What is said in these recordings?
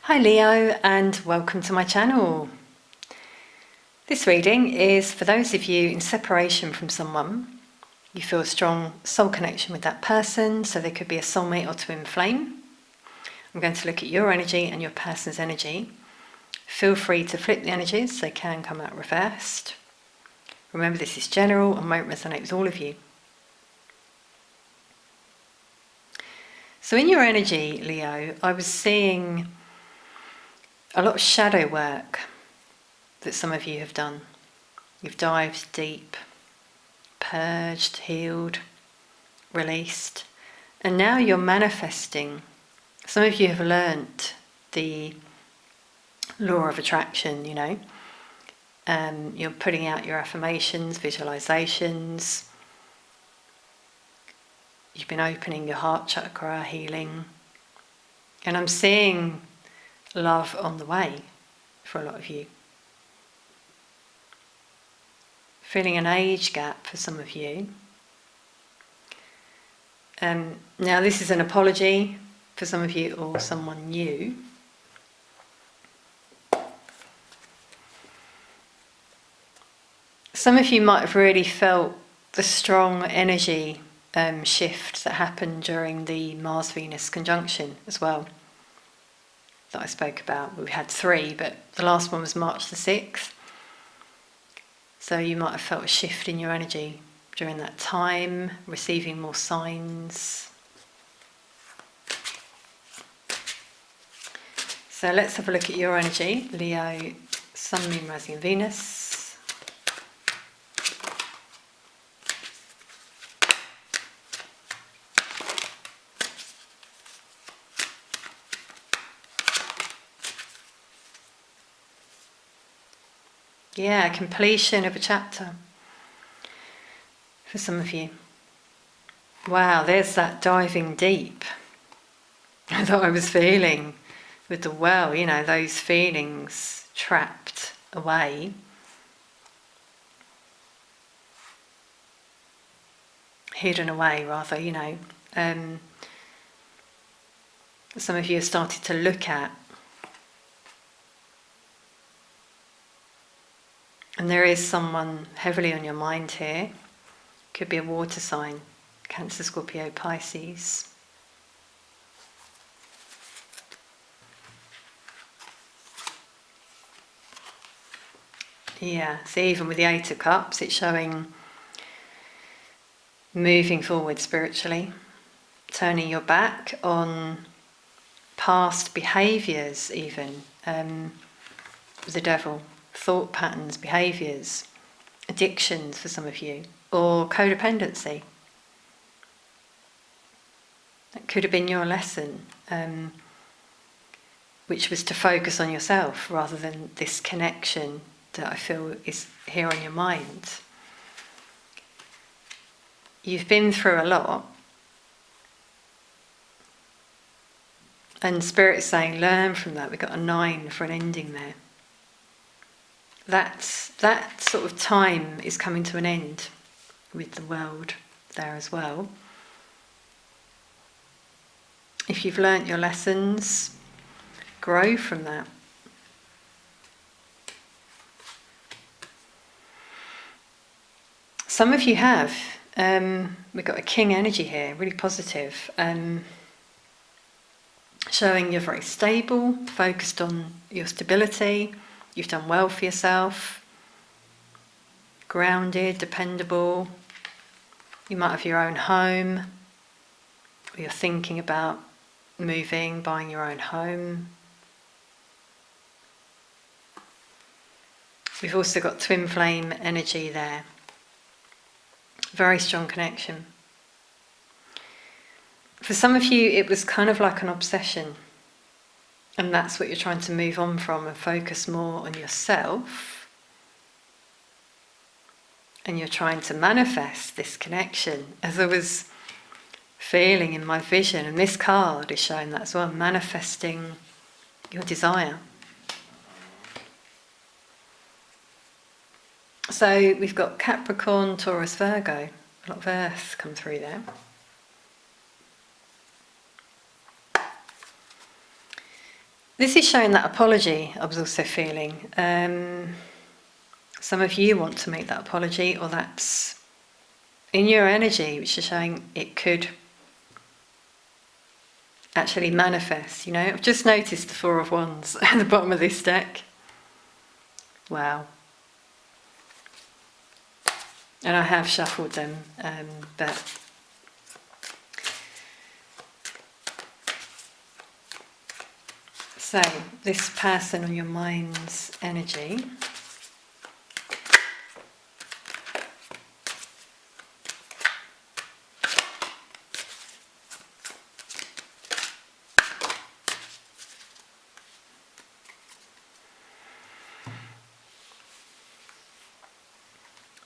Hi Leo, and welcome to my channel. This reading is for those of you in separation from someone. You feel a strong soul connection with that person, so they could be a soulmate or twin flame. I'm going to look at your energy and your person's energy. Feel free to flip the energies, they can come out reversed. Remember, this is general and won't resonate with all of you. So in your energy, Leo, I was seeing a lot of shadow work that some of you have done. You've dived deep, purged, healed, released, and now you're manifesting. Some of you have learnt the law of attraction, you're putting out your affirmations, visualizations. You've been opening your heart chakra, healing. And I'm seeing love on the way for a lot of you. Feeling an age gap for some of you. Now this is an apology for some of you or someone new. Some of you might have really felt the strong energy shift that happened during the Mars-Venus conjunction as well, that I spoke about. We had 3, but the last one was March the 6th. So you might have felt a shift in your energy during that time, receiving more signs. So let's have a look at your energy, Leo, Sun, Moon, Rising and Venus. Yeah, completion of a chapter for some of you. Wow, there's that diving deep that I was feeling with the well, those feelings trapped away. Hidden away, rather, some of you have started to look at. And there is someone heavily on your mind here. Could be a water sign, Cancer, Scorpio, Pisces. Yeah, see, even with the 8 of Cups, it's showing moving forward spiritually, turning your back on past behaviours even, with the devil. Thought patterns, behaviours, addictions for some of you, or codependency. That could have been your lesson, which was to focus on yourself rather than this connection that I feel is here on your mind. You've been through a lot, and Spirit is saying learn from that. We've got a 9 for an ending there. That sort of time is coming to an end with the world there as well. If you've learnt your lessons, grow from that. Some of you have. We've got a king energy here, really positive. Showing you're very stable, focused on your stability. You've done well for yourself, grounded, dependable. You might have your own home, or you're thinking about moving, buying your own home. We've also got twin flame energy there. Very strong connection. For some of you, it was kind of like an obsession. And that's what you're trying to move on from and focus more on yourself. And you're trying to manifest this connection, as I was feeling in my vision. And this card is showing that as well, manifesting your desire. So we've got Capricorn, Taurus, Virgo. A lot of earth come through there. This is showing that apology I was also feeling. Some of you want to make that apology, or that's in your energy, which is showing it could actually manifest. You know, I've just noticed the Four of Wands at the bottom of this deck. Wow. And I have shuffled them, but so this person on your mind's energy.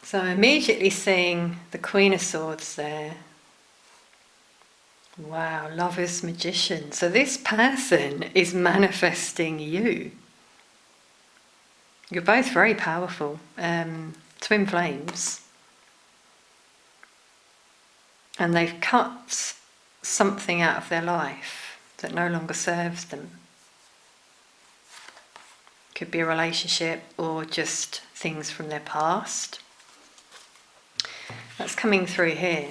So I'm immediately seeing the Queen of Swords there. Wow, Lover's Magician. So this person is manifesting you. You're both very powerful, twin flames. And they've cut something out of their life that no longer serves them. Could be a relationship or just things from their past. That's coming through here.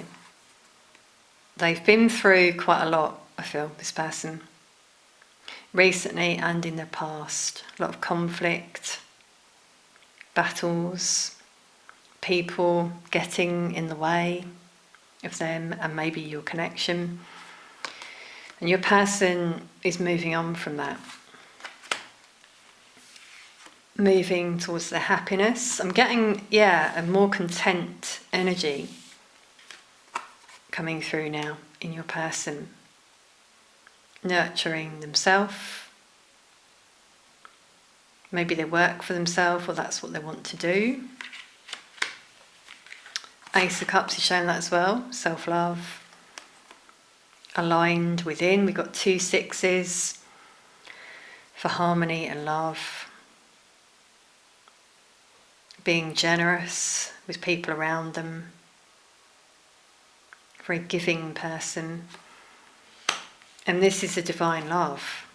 They've been through quite a lot, I feel, this person. Recently and in their past. A lot of conflict, battles, people getting in the way of them and maybe your connection. And your person is moving on from that. Moving towards their happiness. I'm getting, a more content energy coming through now in your person. Nurturing themselves. Maybe they work for themselves, or that's what they want to do. Ace of Cups is showing that as well. Self-love. Aligned within. We've got 2 sixes for harmony and love. Being generous with people around them. Very giving person. And this is a divine love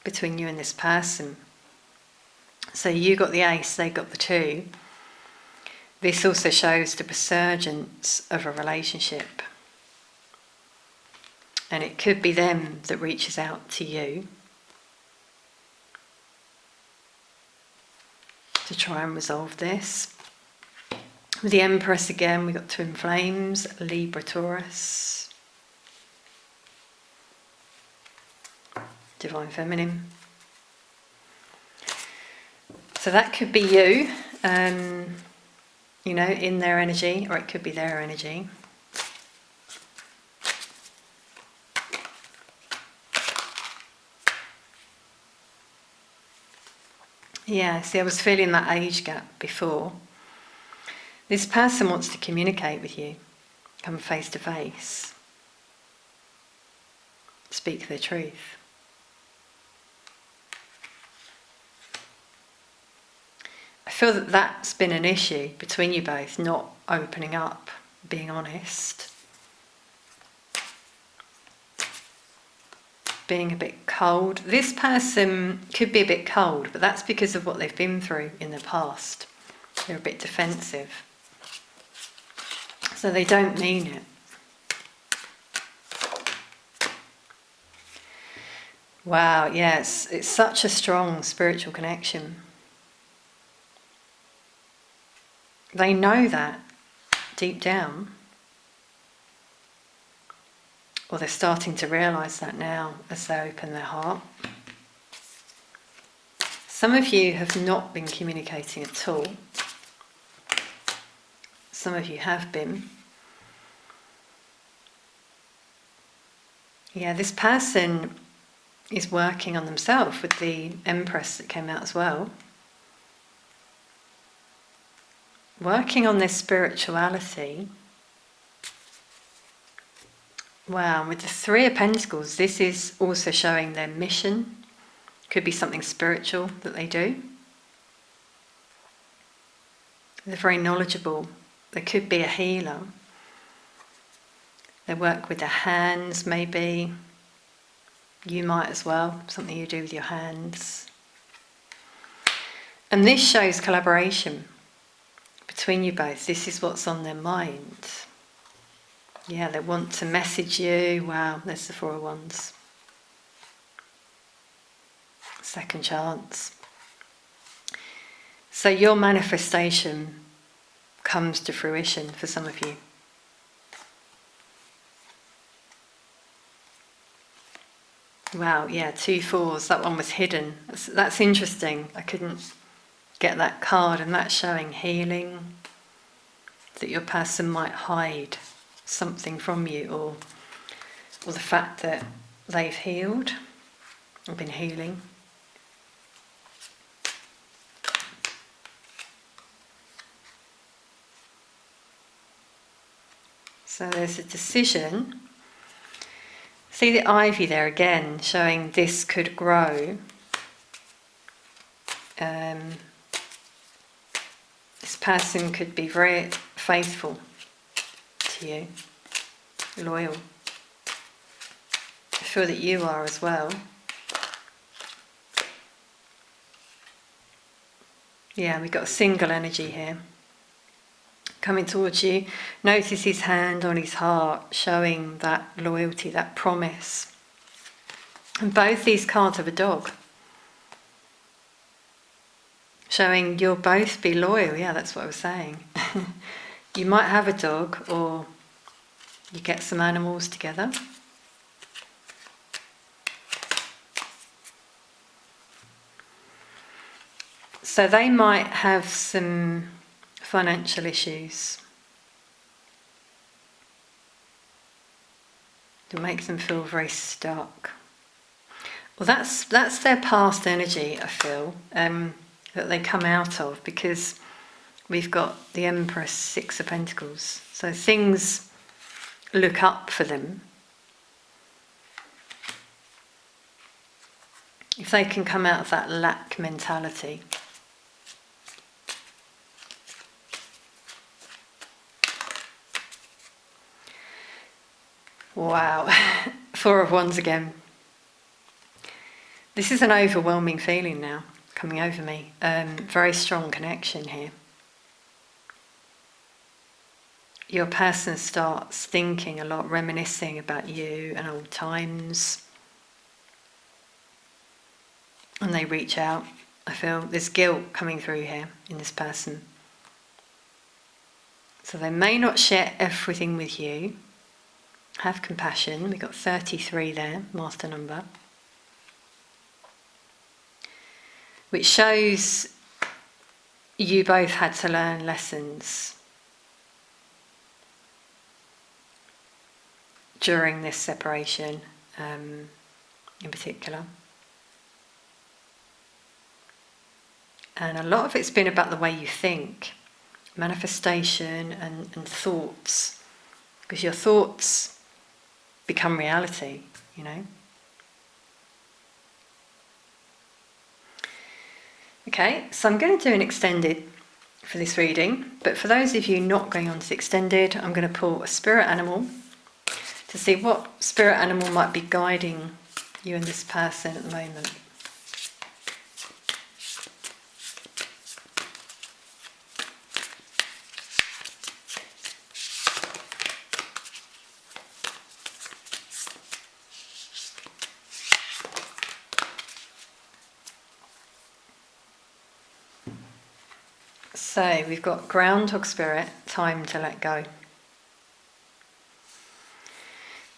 between you and this person. So you got the ace, they got the 2. This also shows the resurgence of a relationship. And it could be them that reaches out to you to try and resolve this. With the Empress again, we've got twin flames, Libra, Taurus, Divine Feminine. So that could be you, in their energy, or it could be their energy. Yeah, see, I was feeling that age gap before. This person wants to communicate with you, come face to face, speak their truth. I feel that that's been an issue between you both, not opening up, being honest, being a bit cold. This person could be a bit cold, but that's because of what they've been through in the past. They're a bit defensive. So they don't mean it. Wow, yes, it's such a strong spiritual connection. They know that deep down. Or they're starting to realise that now as they open their heart. Some of you have not been communicating at all. Some of you have been. Yeah, this person is working on themselves with the Empress that came out as well. Working on their spirituality. Wow, with the 3 of Pentacles, this is also showing their mission. Could be something spiritual that they do. They're very knowledgeable. They could be a healer. They work with their hands, maybe. You might as well, something you do with your hands. And this shows collaboration between you both. This is what's on their mind. Yeah, they want to message you. Wow, there's the Four of Wands. Second chance. So your manifestation comes to fruition for some of you. Wow, yeah, 2 4s. That one was hidden. That's interesting. I couldn't get that card, and that's showing healing. That your person might hide something from you, or the fact that they've healed or been healing. So there's a decision. See the ivy there again, showing this could grow. This person could be very faithful to you, loyal. I feel that you are as well. Yeah, we've got a single energy here coming towards you. Notice his hand on his heart, showing that loyalty, that promise. And both these cards have a dog, showing you'll both be loyal. Yeah, that's what I was saying. You might have a dog, or you get some animals together. So they might have some financial issues to make them feel very stuck. Well, that's their past energy, I feel, that they come out of, because we've got the Empress, 6 of Pentacles. So things look up for them. If they can come out of that lack mentality. Wow, 4 of Wands again. This is an overwhelming feeling now coming over me. Very strong connection here. Your person starts thinking a lot, reminiscing about you and old times. And they reach out. I feel there's guilt coming through here in this person. So they may not share everything with you. Have compassion. We've got 33 there, master number. Which shows you both had to learn lessons during this separation, in particular. And a lot of it's been about the way you think, manifestation and thoughts, because your thoughts become reality, you know. Okay, so I'm going to do an extended for this reading, but for those of you not going on to the extended, I'm going to pull a spirit animal to see what spirit animal might be guiding you and this person at the moment. So we've got groundhog spirit, time to let go.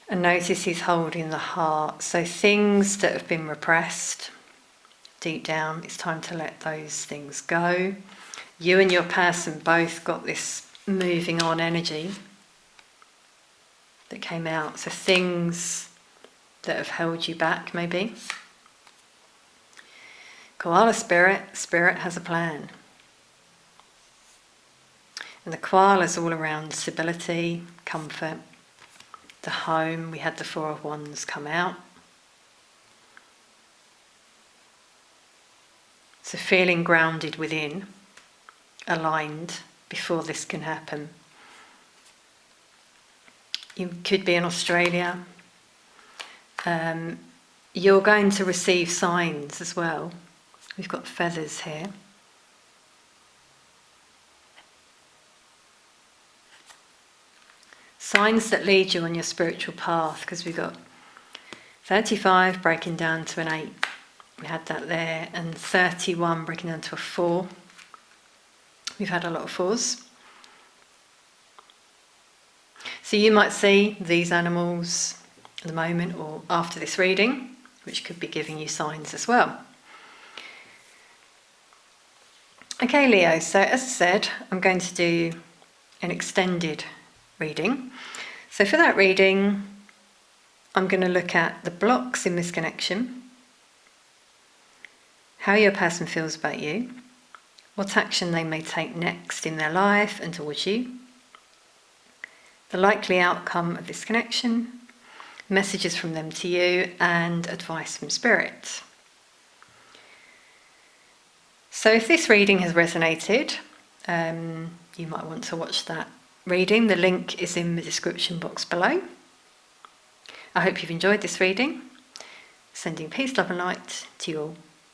And notice he's holding the heart. So things that have been repressed deep down, it's time to let those things go. You and your person both got this moving on energy that came out. So things that have held you back, maybe. Koala spirit has a plan. And the koala's all around stability, comfort, the home. We had the 4 of Wands come out. So feeling grounded within, aligned before this can happen. You could be in Australia. you're going to receive signs as well. We've got feathers here. Signs that lead you on your spiritual path, because we've got 35 breaking down to an 8. We had that there, and 31 breaking down to a 4. We've had a lot of 4s. So you might see these animals at the moment or after this reading, which could be giving you signs as well. Okay, Leo, so as I said, I'm going to do an extended reading. So for that reading, I'm going to look at the blocks in this connection, how your person feels about you, what action they may take next in their life and towards you, the likely outcome of this connection, messages from them to you, and advice from Spirit. So if this reading has resonated, you might want to watch that reading. The link is in the description box below. I hope you've enjoyed this reading. Sending peace, love and light to you all.